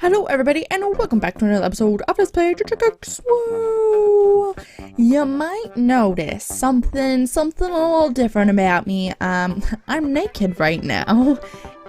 Hello everybody and welcome back to another episode of Let's Play Whoa. You might notice something a little different about me. I'm naked right now.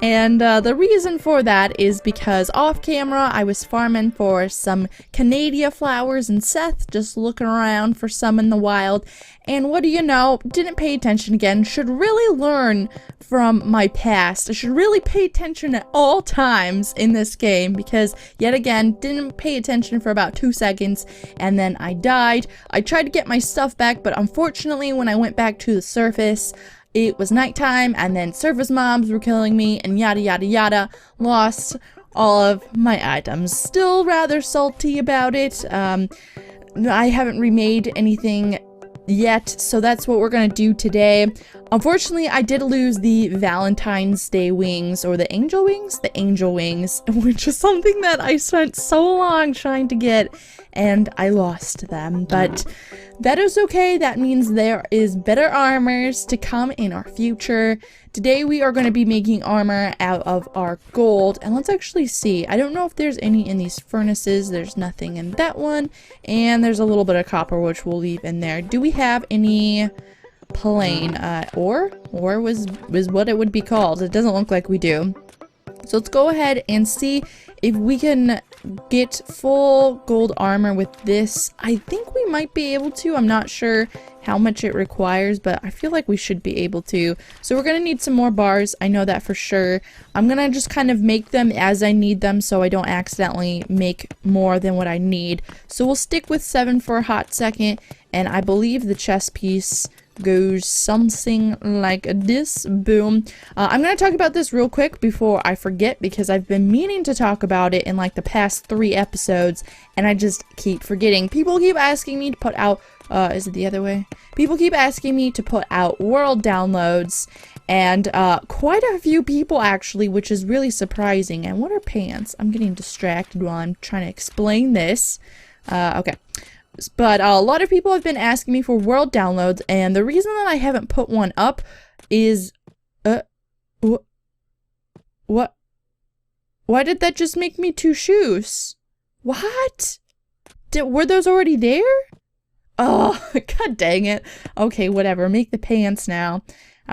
And the reason for that is because off camera I was farming for some Canada flowers and Seth, just looking around for some in the wild. And what do you know, didn't pay attention again. Should really learn from my past. I should really pay attention at all times in this game because yet again, didn't pay attention for about 2 seconds and then I died. I tried to get my stuff back, but unfortunately when I went back to the surface, it was nighttime and then surface mobs were killing me and yada yada yada. Lost all of my items. Still rather salty about it. I haven't remade anything yet, so that's what we're gonna do today. Unfortunately, I did lose the Valentine's Day wings, or the angel wings? The angel wings, which is something that I spent so long trying to get, and I lost them, but that is okay. That means there is better armors to come in our future. Today we are going to be making armor out of our gold, and let's actually see. I don't know if there's any in these furnaces. There's nothing in that one, and there's a little bit of copper which we'll leave in there. Do we have any plain ore was what it would be called? It doesn't look like we do. So let's go ahead and see if we can get full gold armor with this. I think we might be able to. I'm not sure how much it requires, but I feel like we should be able to. So we're gonna need some more bars. I know that for sure. I'm gonna just kind of make them as I need them so I don't accidentally make more than what I need. So we'll stick with 7 for a hot second, and I believe the chest piece goes something like this. Boom. I'm gonna talk about this real quick before I forget, because I've been meaning to talk about it in like the past 3 episodes and I just keep forgetting. People keep asking me to put out is it the other way? People keep asking me to put out world downloads, and quite a few people actually, which is really surprising. And what are pants? I'm getting distracted while I'm trying to explain this. Okay. But a lot of people have been asking me for world downloads, and the reason that I haven't put one up is what? Why did that just make me 2 shoes? What? Were those already there? Oh, god dang it. Okay, whatever. Make the pants now.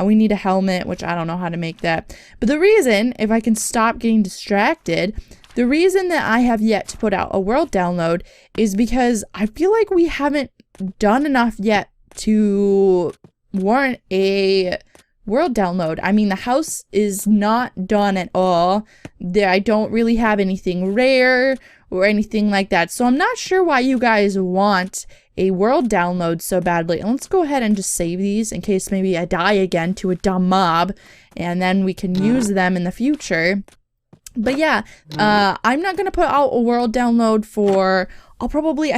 We need a helmet, which I don't know how to make that. But the reason, if I can stop getting distracted, the reason that I have yet to put out a world download is because I feel like we haven't done enough yet to warrant a world download. I mean, the house is not done at all. I don't really have anything rare or anything like that. So I'm not sure why you guys want a world download so badly. And let's go ahead and just save these in case maybe I die again to a dumb mob, and then we can use them in the future. But yeah, I'm not gonna put out a world download for, I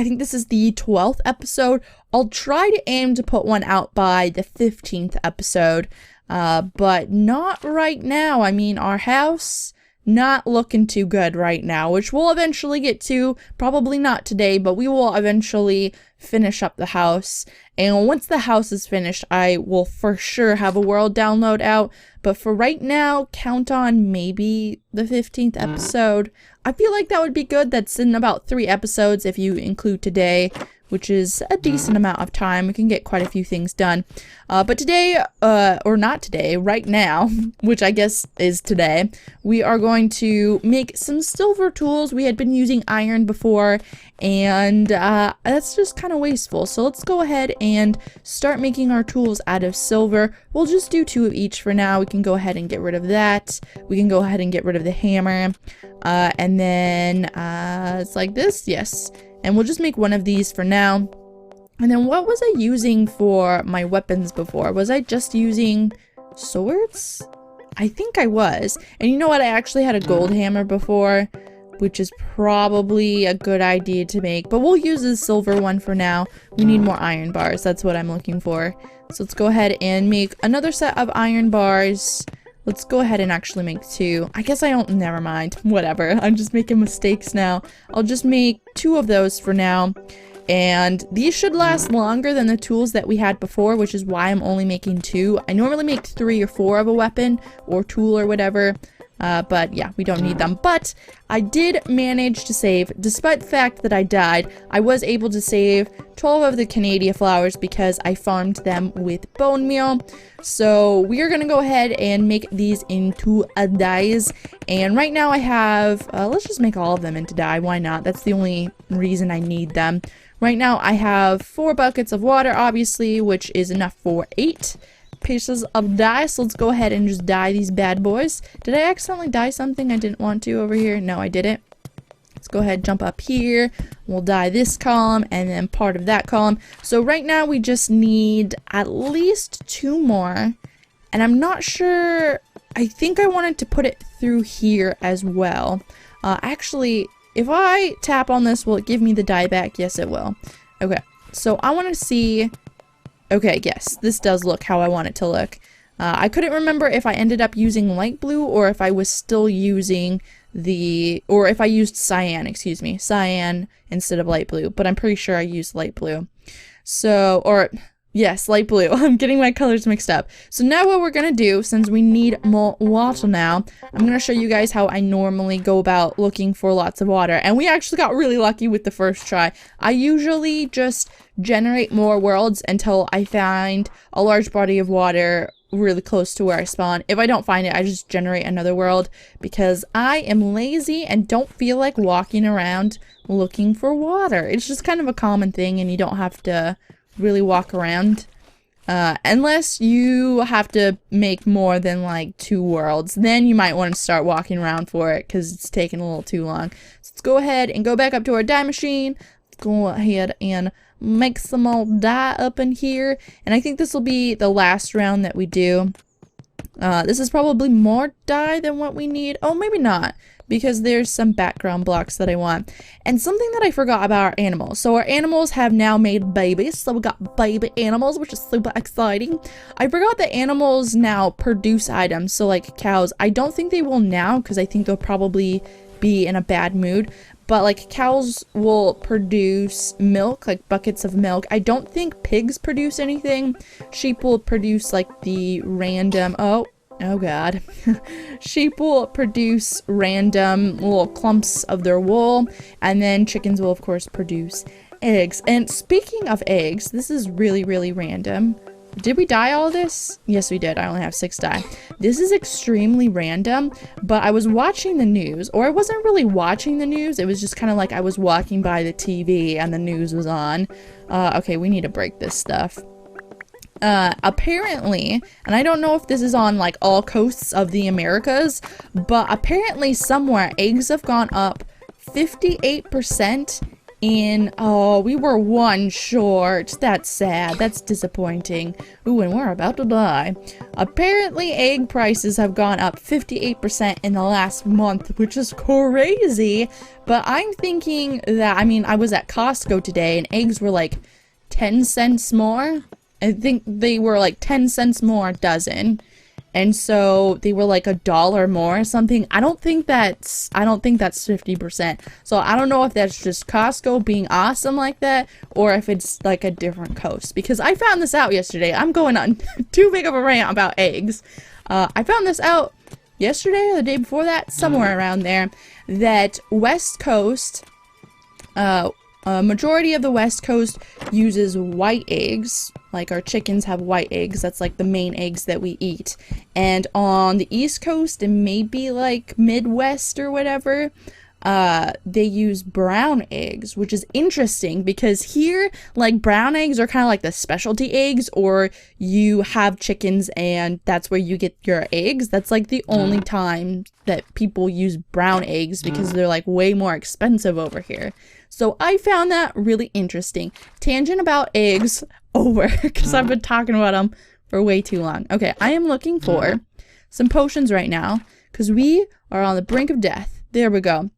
think this is the 12th episode. I'll try to aim to put one out by the 15th episode, but not right now. I mean, our house, not looking too good right now, which we'll eventually get to. Probably not today, but we will eventually finish up the house. And once the house is finished, I will for sure have a world download out. But for right now, count on maybe the 15th episode. I feel like that would be good. That's in about 3 episodes if you include today, which is a decent amount of time. We can get quite a few things done. But today, or not today, right now, which I guess is today, we are going to make some silver tools. We had been using iron before, and that's just kind of wasteful. So let's go ahead and start making our tools out of silver. We'll just do 2 of each for now. We can go ahead and get rid of that. We can go ahead and get rid of the hammer. And then it's like this, yes. And we'll just make 1 of these for now. And then what was I using for my weapons before? Was I just using swords? I think I was. And you know what? I actually had a gold hammer before, which is probably a good idea to make. But we'll use the silver one for now. We need more iron bars. That's what I'm looking for. So let's go ahead and make another set of iron bars. Let's go ahead and actually make 2. I guess I don't, never mind. Whatever. I'm just making mistakes now. I'll just make 2 of those for now. And these should last longer than the tools that we had before, which is why I'm only making 2. I normally make 3 or 4 of a weapon or tool or whatever. But yeah, we don't need them. But I did manage to save, despite the fact that I died, I was able to save 12 of the Canadian flowers because I farmed them with bone meal. So we are going to go ahead and make these into a dyes. And right now I have, let's just make all of them into dye. Why not? That's the only reason I need them. Right now I have 4 buckets of water, obviously, which is enough for 8 pieces of dye. So let's go ahead and just dye these bad boys. Did I accidentally dye something I didn't want to over here? No, I didn't. Let's go ahead and jump up here. We'll dye this column and then part of that column. So right now we just need at least 2 more. And I'm not sure. I think I wanted to put it through here as well. Actually, if I tap on this, will it give me the dye back? Yes, it will. Okay, so I want to see. Okay, yes, this does look how I want it to look. I couldn't remember if I ended up using light blue or if I was still using or if I used cyan, excuse me, cyan instead of light blue, but I'm pretty sure I used light blue. So, yes, light blue. I'm getting my colors mixed up. So now what we're gonna do, since we need more water now, I'm gonna show you guys how I normally go about looking for lots of water. And we actually got really lucky with the first try. I usually just generate more worlds until I find a large body of water really close to where I spawn. If I don't find it, I just generate another world because I am lazy and don't feel like walking around looking for water. It's just kind of a common thing and you don't have to really walk around unless you have to make more than like 2 worlds. Then you might want to start walking around for it because it's taking a little too long. So let's go ahead and go back up to our dye machine. Let's go ahead and make some more dye up in here, and I think this will be the last round that we do. This is probably more dye than what we need. Oh, maybe not, because there's some background blocks that I want. And something that I forgot about our animals. So our animals have now made babies. So we got baby animals, which is super exciting. I forgot that animals now produce items. So like cows, I don't think they will now because I think they'll probably be in a bad mood. But like cows will produce milk, like buckets of milk. I don't think pigs produce anything. Sheep will produce like the random, oh god. Sheep will produce random little clumps of their wool. And then chickens will of course produce eggs. And speaking of eggs, this is really, really random. Did we dye all this? Yes, we did. I only have 6 dye. This is extremely random, but I was watching the news, or I wasn't really watching the news. It was just kind of like I was walking by the TV and the news was on. Okay, we need to break this stuff. Apparently, and I don't know if this is on like all coasts of the Americas, but apparently somewhere eggs have gone up 58% oh, we were 1 short. That's sad. That's disappointing. Ooh, and we're about to die. Apparently, egg prices have gone up 58% in the last month, which is crazy. But I'm thinking that, I mean, I was at Costco today and eggs were like 10 cents more. I think they were like 10 cents more a dozen. And so they were like $1 more or something. I don't think that's 50%. So I don't know if that's just Costco being awesome like that or if it's like a different coast, because I found this out yesterday. I'm going on too big of a rant about eggs. I found this out yesterday or the day before that, somewhere around there, that West Coast, majority of the West Coast uses white eggs. Like our chickens have white eggs. That's like the main eggs that we eat. And on the East Coast and maybe like Midwest or whatever, they use brown eggs, which is interesting because here, like brown eggs are kind of like the specialty eggs, or you have chickens and that's where you get your eggs. That's like the only time that people use brown eggs because they're like way more expensive over here. So I found that really interesting. Tangent about eggs over because I've been talking about them for way too long. Okay, I am looking for some potions right now because we are on the brink of death. There we go.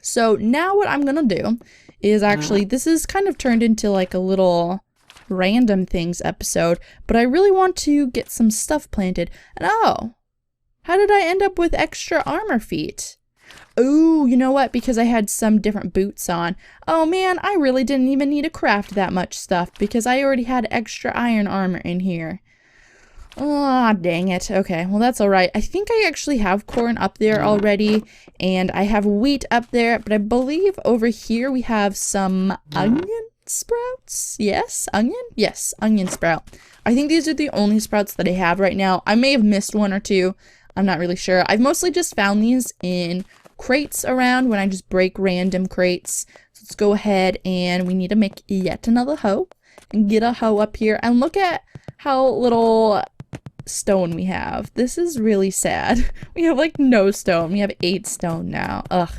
So now what I'm gonna do is actually, this is kind of turned into like a little random things episode, but I really want to get some stuff planted. And oh, how did I end up with extra armor feet? Oh, you know what? Because I had some different boots on. Oh man, I really didn't even need to craft that much stuff because I already had extra iron armor in here. Ah, dang it. Okay, well that's alright. I think I actually have corn up there already, and I have wheat up there, but I believe over here we have some onion sprouts? Yes? Onion? Yes, onion sprout. I think these are the only sprouts that I have right now. I may have missed one or two. I'm not really sure. I've mostly just found these in crates around when I just break random crates. So let's go ahead and we need to make yet another hoe and get a hoe up here. And look at how little stone we have. This is really sad. We have like no stone. We have 8 stone now. Ugh.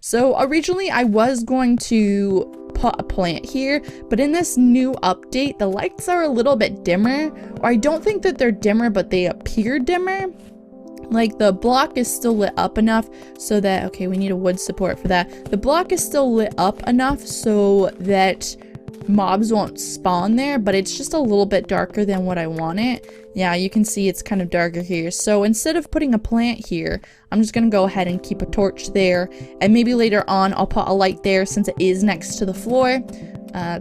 So originally I was going to put a plant here, but in this new update the lights are a little bit dimmer, or I don't think that they're dimmer, but they appear dimmer. Like the block is still lit up enough so that, okay, we need a wood support for that. The block is still lit up enough so that mobs won't spawn there, but it's just a little bit darker than what I want it. Yeah, you can see it's kind of darker here. So instead of putting a plant here, I'm just gonna go ahead and keep a torch there, and maybe later on I'll put a light there since it is next to the floor.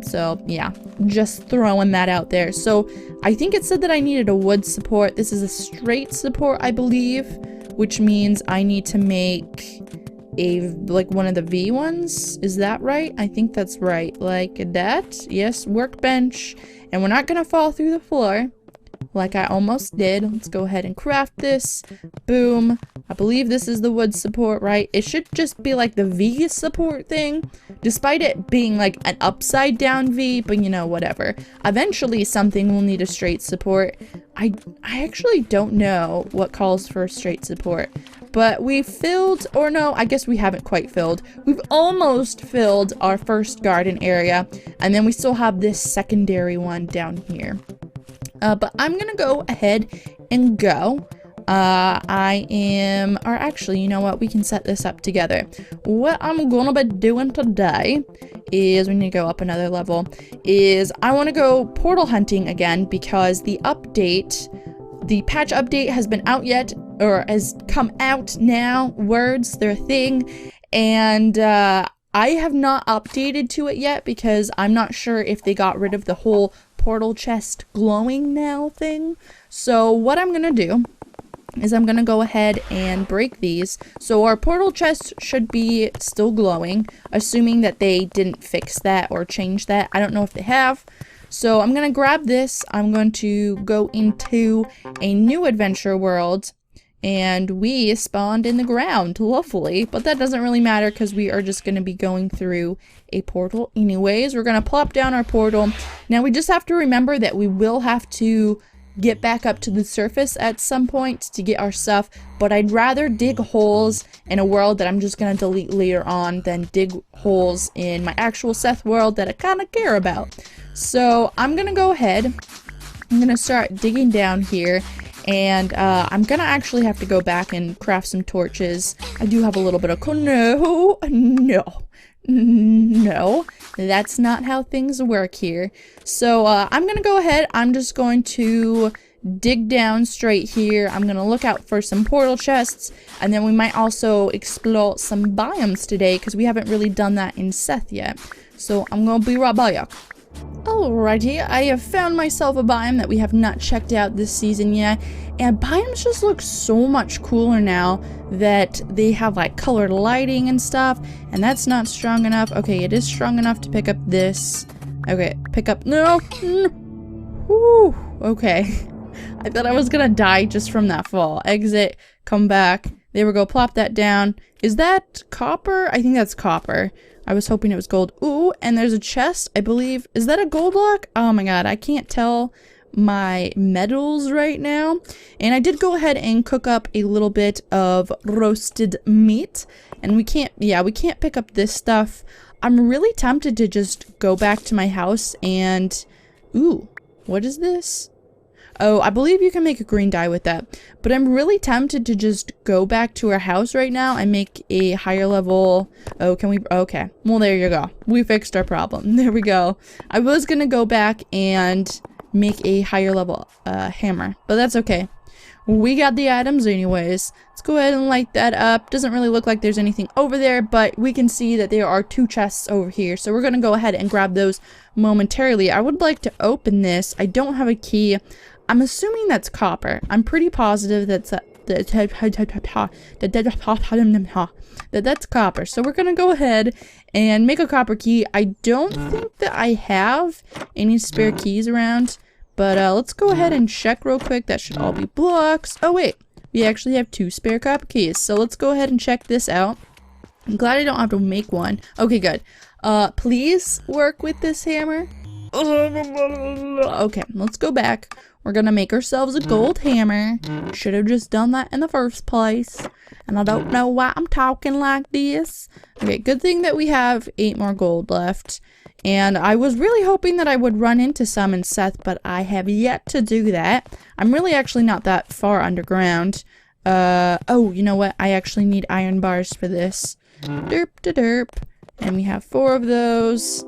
So yeah, just throwing that out there. So I think it said that I needed a wood support. This is a straight support, I believe, which means I need to make a, like, one of the V ones. Is that right? I think that's right. Like that. Yes, workbench. And we're not gonna fall through the floor like I almost did. Let's go ahead and craft this. Boom. I believe this is the wood support, right? It should just be like the V support thing, despite it being like an upside down V, but you know, whatever. Eventually something will need a straight support. I actually don't know what calls for straight support, but we filled, or no, I guess we haven't quite filled. We've almost filled our first garden area, and then we still have this secondary one down here. But I'm gonna go ahead and go. Or actually, you know what? We can set this up together. What I'm gonna be doing today is, we need to go up another level, is I want to go portal hunting again because the patch update has been out yet, or has come out now. Words, they're a thing. And, I have not updated to it yet because I'm not sure if they got rid of the whole portal chest glowing now thing. So what I'm gonna do is I'm gonna go ahead and break these. So our portal chest should be still glowing, assuming that they didn't fix that or change that. I don't know if they have. So I'm gonna grab this. I'm going to go into a new adventure world. And we spawned in the ground, lovely, but that doesn't really matter because we are just going to be going through a portal anyways. We're going to plop down our portal. Now we just have to remember that we will have to get back up to the surface at some point to get our stuff, but I'd rather dig holes in a world that I'm just going to delete later on than dig holes in my actual Seth world that I kind of care about. So I'm going to go ahead, I'm going to start digging down here. And I'm gonna actually have to go back and craft some torches. I do have a little bit of no, that's not how things work here. So I'm gonna go ahead. I'm just going to dig down straight here. I'm gonna look out for some portal chests, and then we might also explore some biomes today because we haven't really done that in Seth yet. So I'm gonna be right back. Alrighty, I have found myself a biome that we have not checked out this season yet, and biomes just look so much cooler now that they have like colored lighting and stuff, and that's not strong enough. Okay, it is strong enough to pick up this. Okay, pick up, no, whew, okay. I thought I was gonna die just from that fall. Exit, come back, there we go, plop that down. Is that copper? I think that's copper. I was hoping it was gold. Ooh, and there's a chest, I believe. Is that a gold block? Oh my god, I can't tell my metals right now. And I did go ahead and cook up a little bit of roasted meat. And we can't pick up this stuff. I'm really tempted to just go back to my house and... Ooh, what is this? Oh, I believe you can make a green dye with that. But I'm really tempted to just go back to our house right now and make a higher level... Oh, can we... Okay. Well, there you go. We fixed our problem. There we go. I was gonna go back and make a higher level hammer. But that's okay. We got the items anyways. Let's go ahead and light that up. Doesn't really look like there's anything over there, but we can see that there are 2 chests over here. So we're gonna go ahead and grab those momentarily. I would like to open this. I don't have a key. I'm assuming that's copper. I'm pretty positive that's that's copper. So we're gonna go ahead and make a copper key. I don't think that I have any spare keys around, but let's go ahead and check real quick. That should all be blocks. Oh wait, we actually have 2 spare copper keys. So let's go ahead and check this out. I'm glad I don't have to make one. Okay, good. Please work with this hammer. Okay, let's go back. We're gonna make ourselves a gold hammer. Should have just done that in the first place. And I don't know why I'm talking like this. Okay, good thing that we have 8 more gold left. And I was really hoping that I would run into some in Seth, but I have yet to do that. I'm really actually not that far underground. Oh, you know what? I actually need iron bars for this. Derp to derp. And we have 4 of those.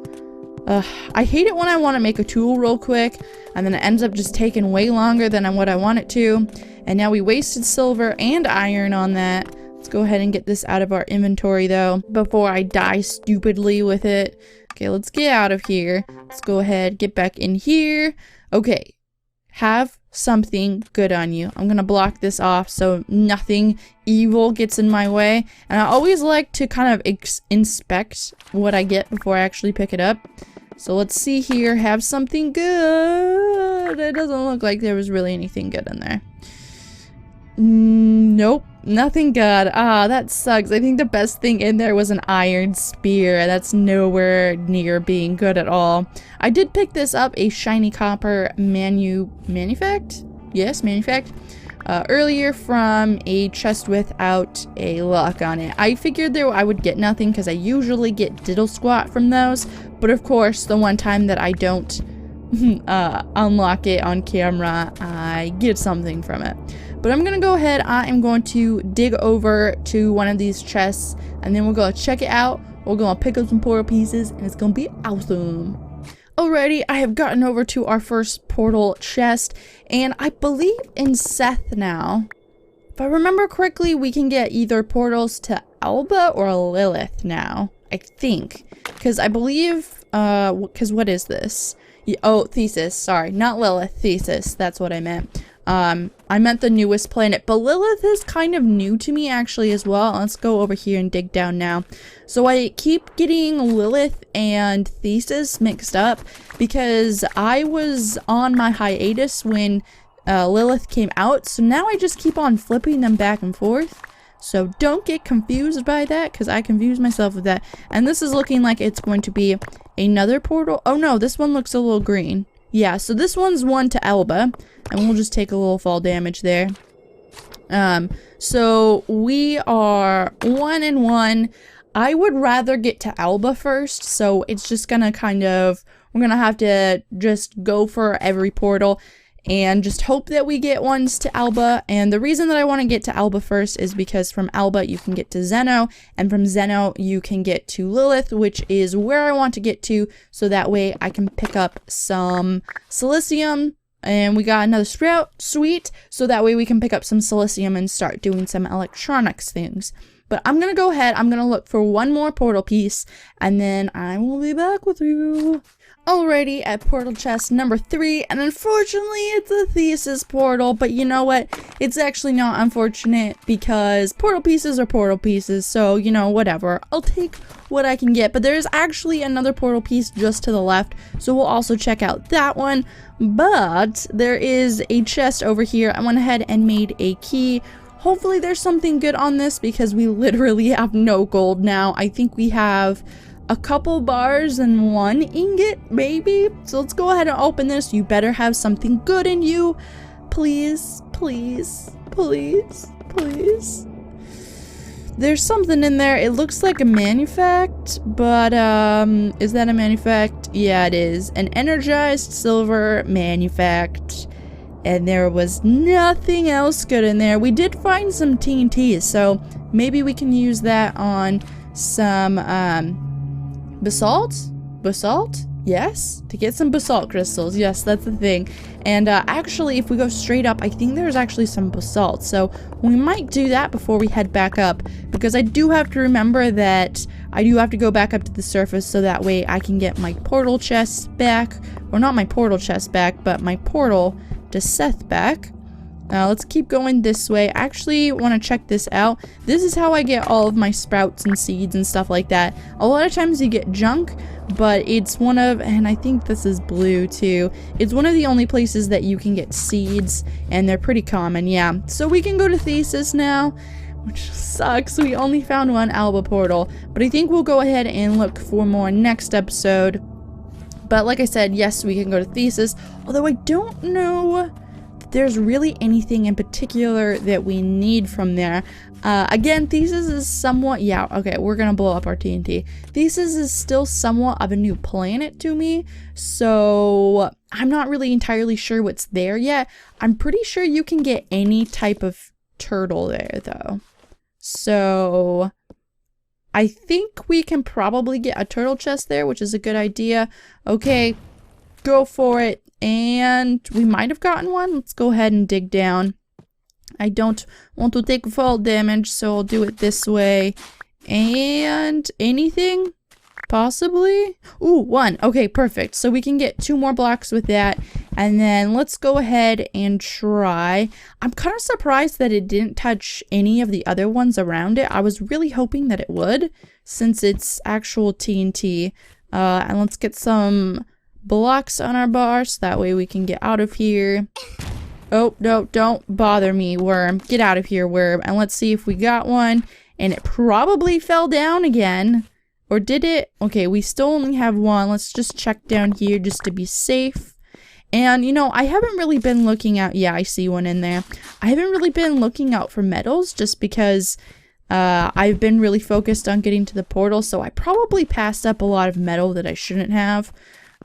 I hate it when I want to make a tool real quick, and then it ends up just taking way longer than what I want it to. And now we wasted silver and iron on that. Let's go ahead and get this out of our inventory, though, before I die stupidly with it. Okay, let's get out of here. Let's go ahead, get back in here. Okay, have something good on you. I'm gonna block this off so nothing evil gets in my way. And I always like to kind of inspect what I get before I actually pick it up. So let's see here. Have something good. It doesn't look like there was really anything good in there. Nope, nothing good. Ah, that sucks. I think the best thing in there was an iron spear. That's nowhere near being good at all. I did pick this up, a shiny copper manufact? Yes, manufact. Earlier from a chest without a lock on it. I figured I would get nothing because I usually get diddle squat from those. But of course, the one time that I don't unlock it on camera, I get something from it. But I'm gonna go ahead, I am going to dig over to one of these chests, and then we're gonna check it out. We're gonna pick up some portal pieces, and it's gonna be awesome. Alrighty, I have gotten over to our first portal chest, and I believe in Seth now. If I remember correctly, we can get either portals to Alba or Lilith now, I think. Because I believe, because what is this? Oh, Thesis, sorry, not Lilith, Thesis, that's what I meant. I meant the newest planet, but Lilith is kind of new to me actually as well. Let's go over here and dig down now. So I keep getting Lilith and Thesis mixed up because I was on my hiatus when Lilith came out, so now I just keep on flipping them back and forth. So don't get confused by that, because I confuse myself with that. And this is looking like it's going to be another portal. Oh no, this one looks a little green. Yeah, so this one's one to Alba, and we'll just take a little fall damage there. So we are 1 and 1. I would rather get to Alba first, so it's just gonna we're gonna have to just go for every portal and just hope that we get ones to Alba. And the reason that I want to get to Alba first is because from Alba you can get to Zeno, and from Zeno you can get to Lilith, which is where I want to get to, so that way I can pick up some silicium. And we got another sprout, sweet, so that way we can pick up some silicium and start doing some electronics things. But I'm gonna go ahead, I'm gonna look for one more portal piece, and then I will be back with you. Alrighty, at portal chest number 3, and unfortunately it's a Thesis portal, but you know what, it's actually not unfortunate because portal pieces are portal pieces, so you know, whatever, I'll take what I can get. But there's actually another portal piece just to the left, so we'll also check out that one. But there is a chest over here. I went ahead and made a key. Hopefully there's something good on this because we literally have no gold now. I think we have a couple bars and 1 ingot, maybe. So let's go ahead and open this. You better have something good in you. Please, please, please, please. There's something in there. It looks like a manufact, but is that a manufact? Yeah, it is. An energized silver manufact. And there was nothing else good in there. We did find some TNT, so maybe we can use that on some basalt? Basalt? Yes? To get some basalt crystals. Yes, that's the thing. And actually, if we go straight up, I think there's actually some basalt. So we might do that before we head back up, because I do have to remember that I do have to go back up to the surface so that way I can get my portal chest back. Or not my portal chest back, but my portal to Seth back. Let's keep going this way. I actually want to check this out. This is how I get all of my sprouts and seeds and stuff like that. A lot of times you get junk, but it's one of, and I think this is blue too, it's one of the only places that you can get seeds, and they're pretty common, yeah. So we can go to Thesis now, which sucks. We only found one Alba portal, but I think we'll go ahead and look for more next episode. But like I said, yes, we can go to Thesis, although I don't know there's really anything in particular that we need from there. Again, Thesis is somewhat, yeah, okay, we're gonna blow up our TNT. Thesis is still somewhat of a new planet to me, so I'm not really entirely sure what's there yet. I'm pretty sure you can get any type of turtle there, though. So I think we can probably get a turtle chest there, which is a good idea. Okay, go for it. And we might have gotten one. Let's go ahead and dig down. I don't want to take fall damage, so I'll do it this way. And anything? Possibly? Ooh, one. Okay, perfect. So we can get 2 more blocks with that. And then let's go ahead and try. I'm kind of surprised that it didn't touch any of the other ones around it. I was really hoping that it would, since it's actual TNT. And let's get some blocks on our bar so that way we can get out of here. Oh, no, don't bother me, worm. Get out of here, worm. And let's see if we got one. And it probably fell down again. Or did it? Okay, we still only have one. Let's just check down here just to be safe. And, you know, I haven't really been looking out. Yeah, I see one in there. I haven't really been looking out for metals just because I've been really focused on getting to the portal. So I probably passed up a lot of metal that I shouldn't have.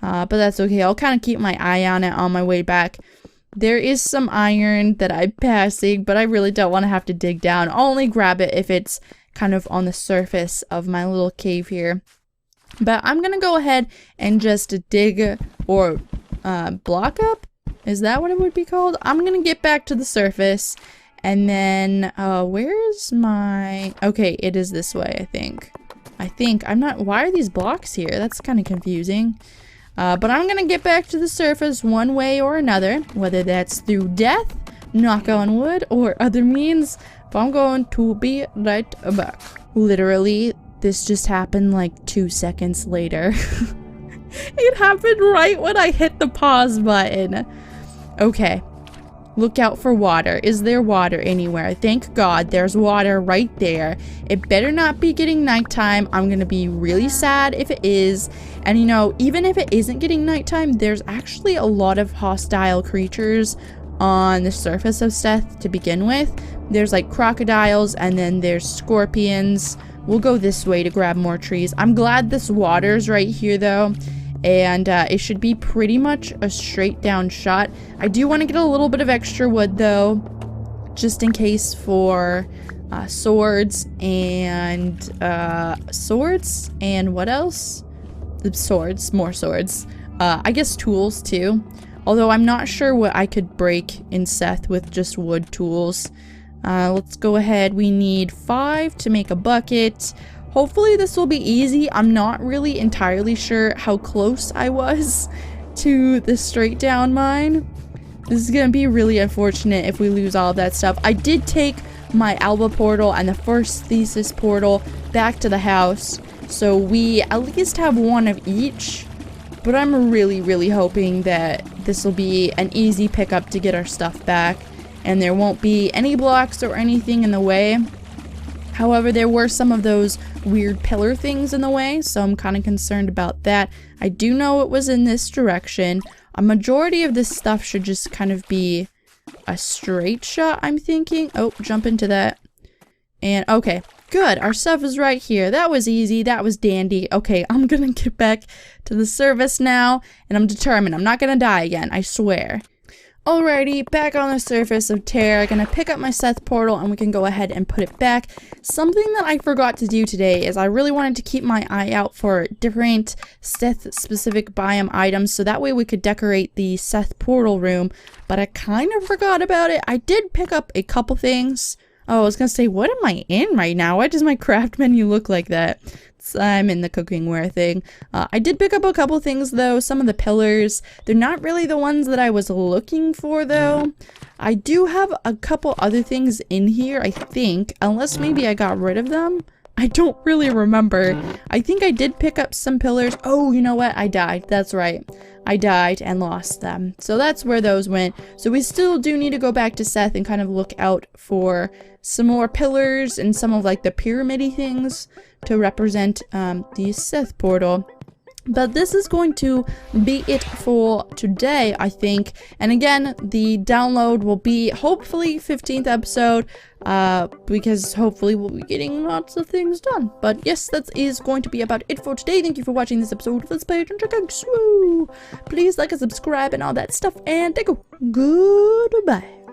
But that's okay. I'll kind of keep my eye on it on my way back. There is some iron that I'm passing, but I really don't want to have to dig down. I'll only grab it if it's kind of on the surface of my little cave here. But I'm going to go ahead and just dig or block up. Is that what it would be called? I'm going to get back to the surface. And then, where's my... Okay, it is this way, I think. I'm not... Why are these blocks here? That's kind of confusing. But I'm gonna get back to the surface one way or another, whether that's through death, knock on wood, or other means, but I'm going to be right back. Literally, this just happened like 2 seconds later. It happened right when I hit the pause button. Okay. Look out for water. Is there water anywhere? Thank God there's water right there. It better not be getting nighttime. I'm gonna be really sad if it is. And you know, even if it isn't getting nighttime, there's actually a lot of hostile creatures on the surface of Seth to begin with. There's like crocodiles and then there's scorpions. We'll go this way to grab more trees. I'm glad this water's right here though. And it should be pretty much a straight down shot. I do want to get a little bit of extra wood though, just in case for swords and what else? Swords, more swords. I guess tools too. Although I'm not sure what I could break in Seth with just wood tools. Let's go ahead. We need 5 to make a bucket. Hopefully this will be easy. I'm not really entirely sure how close I was to the straight down mine. This is gonna be really unfortunate if we lose all of that stuff. I did take my Alba portal and the first Thesis portal back to the house, so we at least have one of each. But I'm really hoping that this will be an easy pickup to get our stuff back and there won't be any blocks or anything in the way. However, there were some of those weird pillar things in the way, so I'm kind of concerned about that. I do know it was in this direction. A majority of this stuff should just kind of be a straight shot, I'm thinking. Oh, jump into that. And okay, good. Our stuff is right here. That was easy. That was dandy. Okay, I'm gonna get back to the surface now, and I'm determined. I'm not gonna die again, I swear. Alrighty, back on the surface of Terra, gonna pick up my Seth portal and we can go ahead and put it back. Something that I forgot to do today is I really wanted to keep my eye out for different Seth-specific biome items so that way we could decorate the Seth portal room, but I kind of forgot about it. I did pick up a couple things. Oh, I was gonna say, what am I in right now? Why does my craft menu look like that? I'm in the cookware thing. I did pick up a couple things though. Some of the pillars. They're not really the ones that I was looking for though. I do have a couple other things in here, I think. Unless maybe I got rid of them. I don't really remember. I think I did pick up some pillars. Oh, you know what? I died. That's right. I died and lost them. So that's where those went. So we still do need to go back to Seth and kind of look out for some more pillars and some of like the pyramid-y things to represent the Seth portal. But this is going to be it for today, I think. And again, the download will be hopefully 15th episode, because hopefully we'll be getting lots of things done. But yes, that is going to be about it for today. Thank you for watching this episode of Let's Play Technica. Please like and subscribe and all that stuff. And thank you. Goodbye.